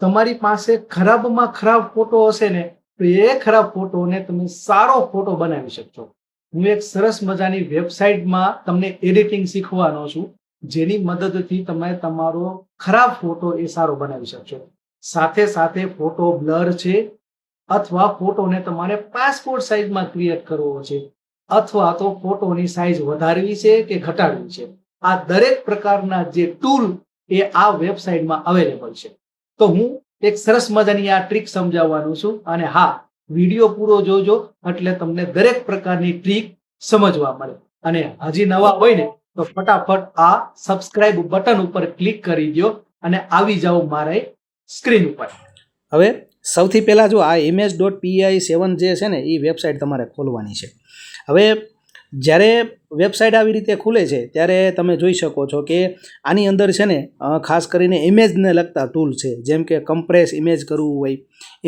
તમારી પાસે ખરાબમાં ખરાબ ફોટો હશે ને તો એ ખરાબ ફોટોને તમે સારો ફોટો બનાવી શકશો. હું એક સરસ મજાની વેબસાઇટમાં તમને એડિટિંગ શીખવાનો છું, જેની મદદથી તમે તમારો ખરાબ ફોટો એ સારો બનાવી શકશો. સાથે સાથે ફોટો બ્લર છે અથવા ફોટોને તમારે પાસપોર્ટ સાઇઝમાં ક્રિએટ કરવો છે અથવા તો ફોટોની સાઇઝ વધારવી છે કે ઘટાડવી છે, આ દરેક પ્રકારના જે ટૂલ એ આ વેબસાઇટમાં અવેલેબલ છે. તો હું એક સરસ મજાની આ ટ્રીક સમજાવવાનું છું, અને હા, વિડીયો પૂરો જોજો એટલે તમને દરેક પ્રકારની ટ્રીક સમજવા મળે. અને હજી નવા હોય ને તો ફટાફટ આ સબસ્ક્રાઇબ બટન ઉપર ક્લિક કરી દો અને આવી જાઓ મારે સ્ક્રીન ઉપર. હવે સૌથી પહેલાં જો આ image.pi7 જે છે ને એ વેબસાઇટ તમારે ખોલવાની છે. હવે જ્યારે વેબસાઇટ આવી રીતે ખુલે છે ત્યારે તમે જોઈ શકો છો કે આની અંદર છે ને ખાસ કરીને ઇમેજને લગતા ટૂલ છે, જેમ કે કમ્પ્રેસ ઇમેજ કરવું હોય,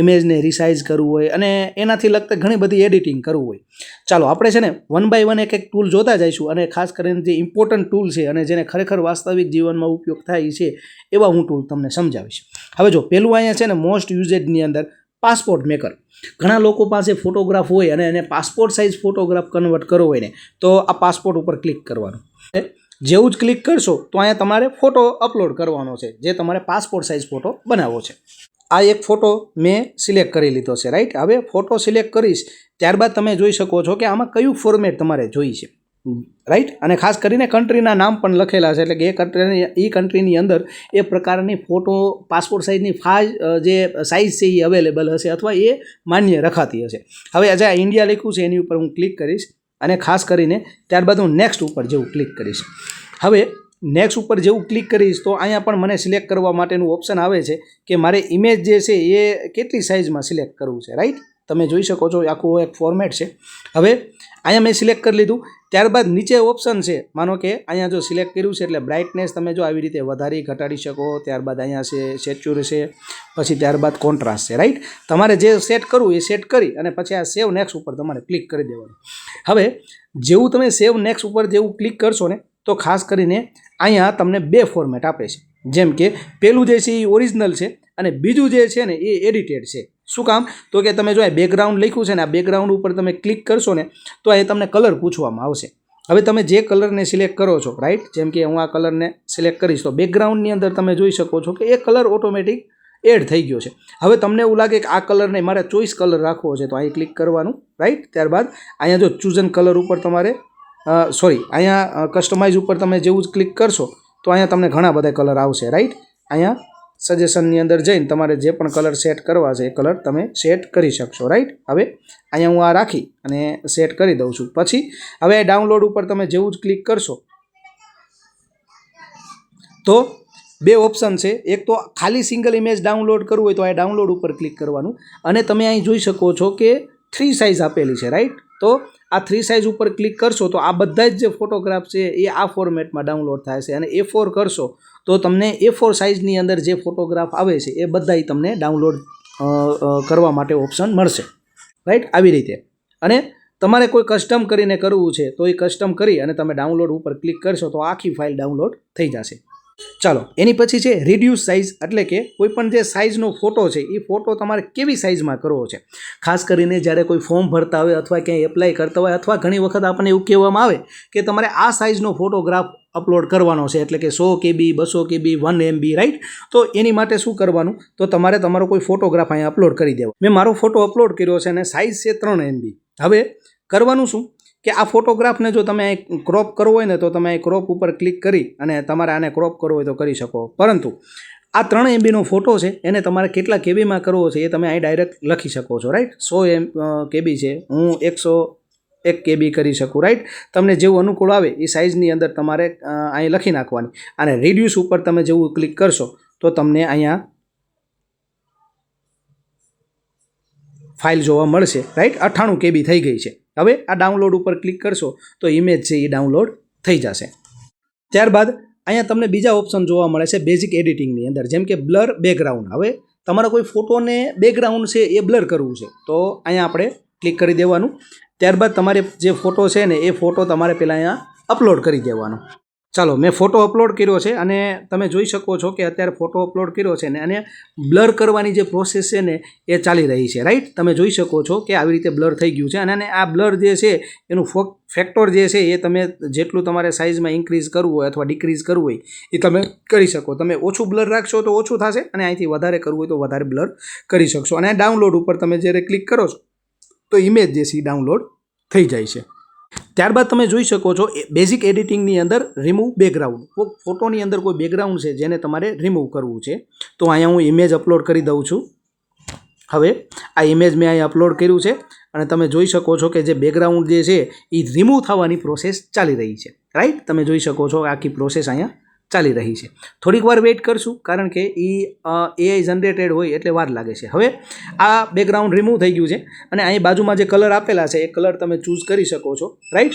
ઇમેજને રિસાઇઝ કરવું હોય અને એનાથી લગતા ઘણી બધી એડિટિંગ કરવું હોય. ચાલો આપણે છે ને વન બાય વન એક એક ટૂલ જોતા જઈશું, અને ખાસ કરીને જે ઇમ્પોર્ટન્ટ ટૂલ છે અને જેને ખરેખર વાસ્તવિક જીવનમાં ઉપયોગ થાય છે એવા હું ટૂલ તમને સમજાવીશ. હવે જો પહેલું અહીંયા છે ને મોસ્ટ યુઝેડની અંદર પાસપોર્ટ મેકર. ઘણા લોકો પાસે ફોટોગ્રાફ હોય અને એને પાસપોર્ટ સાઇઝ ફોટોગ્રાફ કન્વર્ટ કરવો હોય ને તો આ પાસપોર્ટ ઉપર ક્લિક કરવાનું. જેવું જ ક્લિક કરશો તો અહીંયા તમારે ફોટો અપલોડ કરવાનો છે, જે તમારે પાસપોર્ટ સાઇઝ ફોટો બનાવવો છે. આ એક ફોટો મેં સિલેક્ટ કરી લીધો છે, રાઈટ. હવે ફોટો સિલેક્ટ કરીશ ત્યારબાદ તમે જોઈ શકો છો કે આમાં કયું ફોર્મેટ તમારે જોઈએ છે, રાઈટ. અને ખાસ કરીને કન્ટ્રીના નામ પણ લખેલા છે, એટલે કે એ કન્ટ્રીની અંદર એ પ્રકારની ફોટો પાસપોર્ટ સાઇઝની જે સાઇઝ છે એ અવેલેબલ હશે અથવા એ માન્ય રખાતી હશે. હવે આજે આ ઇન્ડિયા લખ્યું છે એની ઉપર હું ક્લિક કરીશ અને ખાસ કરીને ત્યારબાદ હું નેક્સ્ટ ઉપર જેવું ક્લિક કરીશ. હવે નેક્સ્ટ ઉપર જેવું ક્લિક કરીશ તો અહીંયા પણ મને સિલેક્ટ કરવા માટેનું ઓપ્શન આવે છે કે મારે ઇમેજ જે છે એ કેટલી સાઇઝમાં સિલેક્ટ કરવું છે, રાઈટ. તમે જોઈ શકો છો આખું એક ફોર્મેટ છે. હવે અહીંયા મેં સિલેક્ટ કરી લીધું. ત્યારબાદ નીચે ઓપ્શન છે, માનો કે અહીંયા જો સિલેક્ટ કર્યું છે એટલે બ્રાઇટનેસ તમે જો આવી રીતે વધારી ઘટાડી શકો. ત્યારબાદ અહીંયા છે સેચ્યુર છે, પછી ત્યારબાદ કોન્ટ્રાસ્ટ છે, રાઈટ. તમારે જે સેટ કરવું એ સેટ કરી અને પછી આ સેવ નેક્સ્ટ ઉપર તમારે ક્લિક કરી દેવાનું. હવે જેવું તમે સેવ નેક્સ્ટ ઉપર જેવું ક્લિક કરશો ને તો ખાસ કરીને અહીંયા તમને બે ફોર્મેટ આપે છે, જેમ કે પેલું જે છે એ ઓરિજિનલ છે અને બીજું જે છે ને એ એડિટેડ છે. શું કામ? તો કે તમે જો આ બેકગ્રાઉન્ડ લખ્યું છે ને આ બેકગ્રાઉન્ડ ઉપર તમે ક્લિક કરશો ને તો અહીં તમને કલર પૂછવામાં આવશે. હવે તમે જે કલરને સિલેક્ટ કરો છો, રાઈટ, જેમ કે હું આ કલરને સિલેક્ટ કરીશ તો બેકગ્રાઉન્ડની અંદર તમે જોઈ શકો છો કે એ કલર ઓટોમેટિક એડ થઈ ગયો છે. હવે તમને એવું લાગે કે આ કલરને મારે ચોઈસ કલર રાખવો છે તો અહીં ક્લિક કરવાનું, રાઈટ. ત્યારબાદ અહીંયા જો ચૂઝન કલર ઉપર તમારે અહીંયા કસ્ટમાઇઝ ઉપર તમે જેવું જ ક્લિક કરશો તો અહીંયા તમને ઘણા બધા કલર આવશે, રાઈટ. અહીંયા સજેશનની અંદર જઈને તમારે જે પણ કલર સેટ કરવા છે એ કલર તમે સેટ કરી શકશો, રાઈટ. હવે અહીંયા હું આ રાખી અને સેટ કરી દઉં છું. પછી હવે ડાઉનલોડ ઉપર તમે જેવું જ ક્લિક કરશો તો બે ઓપ્શન છે. એક તો ખાલી સિંગલ ઇમેજ ડાઉનલોડ કરવું હોય તો આ ડાઉનલોડ ઉપર ક્લિક કરવાનું, અને તમે અહીં જોઈ શકો છો કે 3 સાઇઝ આપેલી છે, રાઈટ. તો આ 3 સાઇઝ ઉપર ક્લિક કરશો તો આ બધા જ જે ફોટોગ્રાફ છે એ આ ફોર્મેટમાં ડાઉનલોડ થાય છે, અને A4 કરશો તો તમને A4 સાઇઝની અંદર જે ફોટોગ્રાફ આવે છે એ બધાય તમને ડાઉનલોડ કરવા માટે ઓપ્શન મળશે, રાઈટ. આવી રીતે. અને તમારે કોઈ કસ્ટમ કરીને કરવું છે તો એ કસ્ટમ કરી અને તમે ડાઉનલોડ ઉપર ક્લિક કરશો તો આખી ફાઇલ ડાઉનલોડ થઈ જશે. ચાલો, એની પછી છે રિડ્યુસ સાઇઝ, એટલે કે કોઈ પણ જે સાઇઝનો ફોટો છે એ ફોટો તમારે કેવી સાઇઝમાં કરવો છે. ખાસ કરીને જ્યારે કોઈ ફોર્મ ભરતા હોય અથવા ક્યાંય એપ્લાય કરતા હોય અથવા ઘણી વખત આપણને એવું કહેવામાં આવે કે તમારે આ સાઇઝનો ફોટોગ્રાફ અપલોડ કરવાનો છે, એટલે કે 100 KB, 200 KB, 1 MB, રાઈટ. તો એની માટે શું કરવાનું, તો તમારે તમારો કોઈ ફોટોગ્રાફ અહીંયા અપલોડ કરી દેવો. મેં મારો ફોટો અપલોડ કર્યો છે અને સાઇઝ છે 3 MB. હવે કરવાનું શું કે આ ફોટોગ્રાફને જો તમે ક્રોપ કરવો હોય ને તો તમે ક્રોપ ઉપર ક્લિક કરી અને તમારે આને ક્રોપ કરવો હોય તો કરી શકો. પરંતુ આ 3 MBનો ફોટો છે એને તમારે કેટલા કેબીમાં કરવો છે એ તમે અહીં ડાયરેક્ટ લખી શકો છો, રાઈટ. 100 KB છે, હું 101 KB કરી શકું, રાઈટ. તમને જેવું અનુકૂળ આવે એ સાઇઝની અંદર તમારે અહીં લખી નાખવાની. અને રિડ્યુસ ઉપર તમે જેવું ક્લિક કરશો તો તમને અહીંયા ફાઇલ જોવા મળશે, રાઈટ. 98 KB થઈ ગઈ છે. હવે આ ડાઉનલોડ ઉપર ક્લિક કરશો તો ઇમેજ છે એ ડાઉનલોડ થઈ જશે. ત્યારબાદ અહીંયા તમને બીજા ઓપ્શન જોવા મળે છે બેઝિક એડિટિંગની અંદર, જેમ કે બ્લર બેકગ્રાઉન્ડ. હવે તમારા કોઈ ફોટોને બેકગ્રાઉન્ડ છે એ બ્લર કરવું છે તો અહીંયા આપણે ક્લિક કરી દેવાનું. ત્યારબાદ તમારે જે ફોટો છે ને એ ફોટો તમારે પહેલાં અહીંયા અપલોડ કરી દેવાનો. ચાલો મેં ફોટો અપલોડ કર્યો છે અને તમે જોઈ શકો છો કે અત્યારે ફોટો અપલોડ કર્યો છે ને અને બ્લર કરવાની જે પ્રોસેસ છે ને એ ચાલી રહી છે, રાઈટ. તમે જોઈ શકો છો કે આવી રીતે બ્લર થઈ ગયું છે અને આ બ્લર જે છે એનું ફેક્ટર જે છે એ તમે જેટલું તમારે સાઇઝમાં ઇન્ક્રીઝ કરવું હોય અથવા ડિક્રીઝ કરવું હોય એ તમે કરી શકો. તમે ઓછું બ્લર રાખશો તો ઓછું થશે અને અહીંથી વધારે કરવું હોય તો વધારે બ્લર કરી શકશો. અને ડાઉનલોડ ઉપર તમે જ્યારે ક્લિક કરો છો તો ઇમેજ જે છે એ ડાઉનલોડ થઈ જાય છે. ત્યારબાદ તમે જોઈ શકો છો બેઝિક એડિટિંગની અંદર રિમૂવ બેકગ્રાઉન્ડ. ફોટોની અંદર કોઈ બેકગ્રાઉન્ડ છે જેને તમારે રિમૂવ કરવું છે તો અહીંયા હું ઇમેજ અપલોડ કરી દઉં છું. હવે આ ઇમેજ મેં અહીંયા અપલોડ કર્યું છે અને તમે જોઈ શકો છો કે જે બેકગ્રાઉન્ડ જે છે એ રિમૂવ થવાની પ્રોસેસ ચાલી રહી છે, રાઈટ. તમે જોઈ શકો છો આખી પ્રોસેસ અહીંયા ચાલી રહી છે. થોડીક વાર વેઇટ કરશું કારણ કે એ એઆઈ જનરેટેડ હોય એટલે વાર લાગે છે. હવે આ બેકગ્રાઉન્ડ રિમૂવ થઈ ગયું છે અને અહીં બાજુમાં જે કલર આપેલા છે એ કલર તમે ચૂઝ કરી શકો છો, રાઈટ.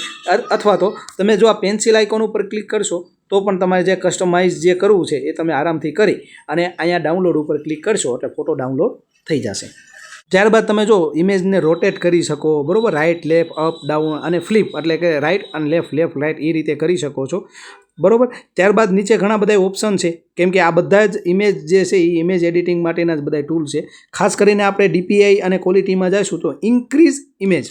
અથવા તો તમે જો આ પેન્સિલ આઇકોન ઉપર ક્લિક કરશો તો પણ તમારે જે કસ્ટમાઇઝ જે કરવું છે એ તમે આરામથી કરી અને અહીંયા ડાઉનલોડ ઉપર ક્લિક કરશો એટલે ફોટો ડાઉનલોડ થઈ જશે. ત્યારબાદ તમે જો ઇમેજને રોટેટ કરી શકો, બરાબર. રાઇટ, લેફ્ટ, અપ, ડાઉન અને ફ્લિપ એટલે કે રાઇટ અને લેફ્ટ, લેફ્ટ, રાઇટ એ રીતે કરી શકો છો, બરાબર. ત્યારબાદ નીચે ઘણા બધા ઓપ્શન છે કેમ કે આ બધા જ ઇમેજ જે છે એ ઇમેજ એડિટિંગ માટેના જ બધા ટૂલ છે. ખાસ કરીને આપણે ડીપીઆઈ અને ક્વોલિટીમાં જઈશું તો ઇન્ક્રીઝ ઇમેજ.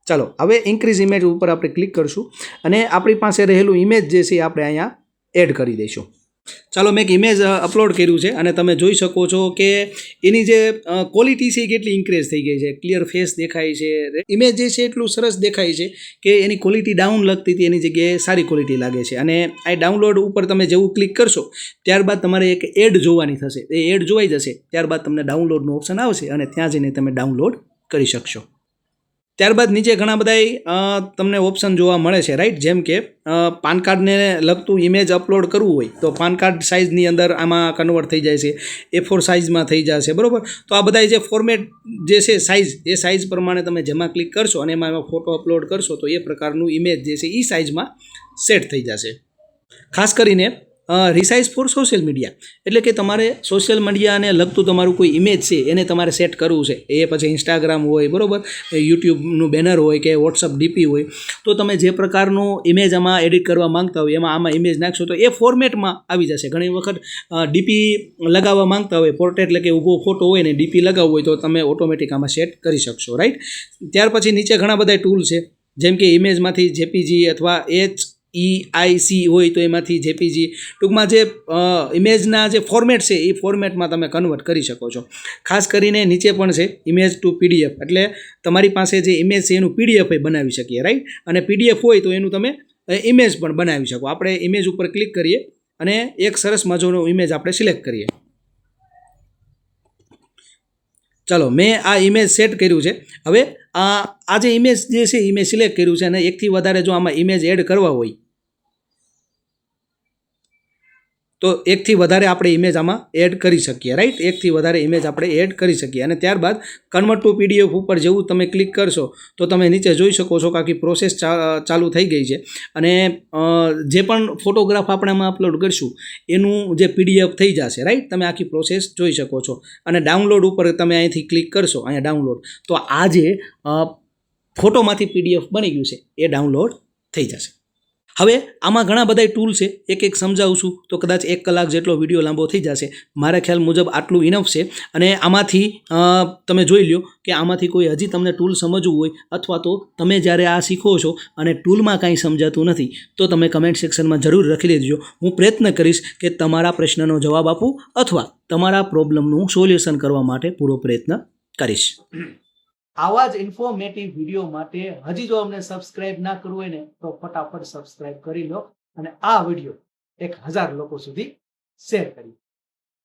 ચાલો હવે ઇન્ક્રીઝ ઇમેજ ઉપર આપણે ક્લિક કરશું અને આપણી પાસે રહેલું ઇમેજ જે છે એ આપણે અહીંયા એડ કરી દઈશું. ચાલો મેં એક ઇમેજ અપલોડ કર્યું છે અને તમે જોઈ શકો છો કે એની જે ક્વોલિટી છે એ કેટલી ઇન્ક્રીઝ થઈ ગઈ છે. ક્લિયર ફેસ દેખાય છે, ઇમેજ જે છે એટલું સરસ દેખાય છે કે એની ક્વોલિટી ડાઉન લગતી હતી એની જગ્યાએ સારી ક્વોલિટી લાગે છે. અને આ ડાઉનલોડ ઉપર તમે જેવું ક્લિક કરશો ત્યારબાદ તમારે એક એડ જોવાની થશે. એ એડ જોવાઈ જશે ત્યારબાદ તમને ડાઉનલોડનું ઓપ્શન આવશે અને ત્યાં જઈને તમે ડાઉનલોડ કરી શકશો. ત્યારબાદ નીચે ઘણા બધા તમને ઓપ્શન જોવા મળે છે, રાઈટ. જેમ કે પાન કાર્ડને લગતું ઇમેજ અપલોડ કરવું હોય તો પાન કાર્ડ સાઇઝની અંદર આમાં કન્વર્ટ થઈ જાય છે, A4 સાઇઝમાં થઈ જશે, બરાબર. તો આ બધા જે ફોર્મેટ જે છે સાઇઝ એ સાઇઝ પ્રમાણે તમે જેમાં ક્લિક કરશો અને એમાં ફોટો અપલોડ કરશો તો એ પ્રકારનું ઇમેજ જે છે એ સાઇઝમાં સેટ થઈ જશે. ખાસ કરીને રિસાઇઝ ફોર સોશિયલ મીડિયા એટલે કે તમારે સોશિયલ મીડિયાને લગતું તમારું કોઈ ઇમેજ છે એને તમારે સેટ કરવું છે. એ પછી ઇન્સ્ટાગ્રામ હોય, બરાબર, યુટ્યુબનું બેનર હોય કે વોટ્સઅપ ડીપી હોય તો તમે જે પ્રકારનું ઇમેજ આમાં એડિટ કરવા માંગતા હોય એમાં આમાં ઇમેજ નાખશો તો એ ફોર્મેટમાં આવી જશે. ઘણી વખત ડીપી લગાવવા માંગતા હોય, પોર્ટ્રેટ એટલે કે ઊભો ફોટો હોય ને ડીપી લગાવવું હોય તો તમે ઓટોમેટિક આમાં સેટ કરી શકશો, રાઈટ. ત્યાર પછી નીચે ઘણા બધા ટૂલ છે જેમ કે ઇમેજમાંથી જેપીજી અથવા HEIC હોય તો એમાંથી જેપીજી, ટૂંકમાં જે ઇમેજના જે ફોર્મેટ છે એ ફોર્મેટમાં તમે કન્વર્ટ કરી શકો છો. ખાસ કરીને નીચે પણ છે ઇમેજ ટુ PDF એટલે તમારી પાસે જે ઇમેજ છે એનું PDF બનાવી શકીએ, રાઈટ. અને PDF હોય તો એનું તમે ઇમેજ પણ બનાવી શકો. આપણે ઇમેજ ઉપર ક્લિક કરીએ અને એક સરસ મજાનો ઇમેજ આપણે સિલેક્ટ કરીએ. ચાલો મેં આ ઇમેજ સેટ કર્યું છે. હવે આ જે ઇમેજ જે છે એ મેં સિલેક્ટ કર્યું છે અને એકથી વધારે જો આમાં ઇમેજ એડ કરવા હોય તો એકથી વધારે આપણે ઇમેજ આમાં એડ કરી શકીએ, રાઈટ. એકથી વધારે ઇમેજ આપણે એડ કરી શકીએ અને ત્યારબાદ કન્વર્ટ ટુ PDF ઉપર જેવું તમે ક્લિક કરશો તો તમે નીચે જોઈ શકો છો કે આખી પ્રોસેસ ચાલુ થઈ ગઈ છે અને જે પણ ફોટોગ્રાફ આપણે આમાં અપલોડ કરીશું એનું જે PDF થઈ જશે, રાઈટ. તમે આખી પ્રોસેસ જોઈ શકો છો અને ડાઉનલોડ ઉપર તમે અહીંથી ક્લિક કરશો, અહીંયા ડાઉનલોડ, તો આ જે ફોટોમાંથી PDF બની ગયું છે એ ડાઉનલોડ થઈ જશે. હવે આમાં ઘણા બધા ટૂલ છે, એક સમજાવું છું તો કદાચ 1 કલાક જેટલો વિડીયો લાંબો થઈ જશે. મારા ખ્યાલ મુજબ આટલું ઇનફ છે અને આમાંથી તમે જોઈ લો કે આમાંથી કોઈ હજી તમને ટૂલ સમજવું હોય અથવા તો તમે જ્યારે આ શીખો છો અને ટૂલમાં કાંઈ સમજાતું નથી તો તમે કમેન્ટ સેક્શનમાં જરૂર લખી દેજો. હું પ્રયત્ન કરીશ કે તમારા પ્રશ્નનો જવાબ આપું અથવા તમારા પ્રોબ્લેમનું સોલ્યુશન કરવા માટે પૂરો પ્રયત્ન કરીશ. આવા જ ઇન્ફોર્મેટિવ વિડીયો માટે હજી જો અમને સબસ્ક્રાઇબ ના કરવું હોય ને તો ફટાફટ સબસ્ક્રાઇબ કરી લો અને આ વિડીયો 1000 લોકો સુધી શેર કરી.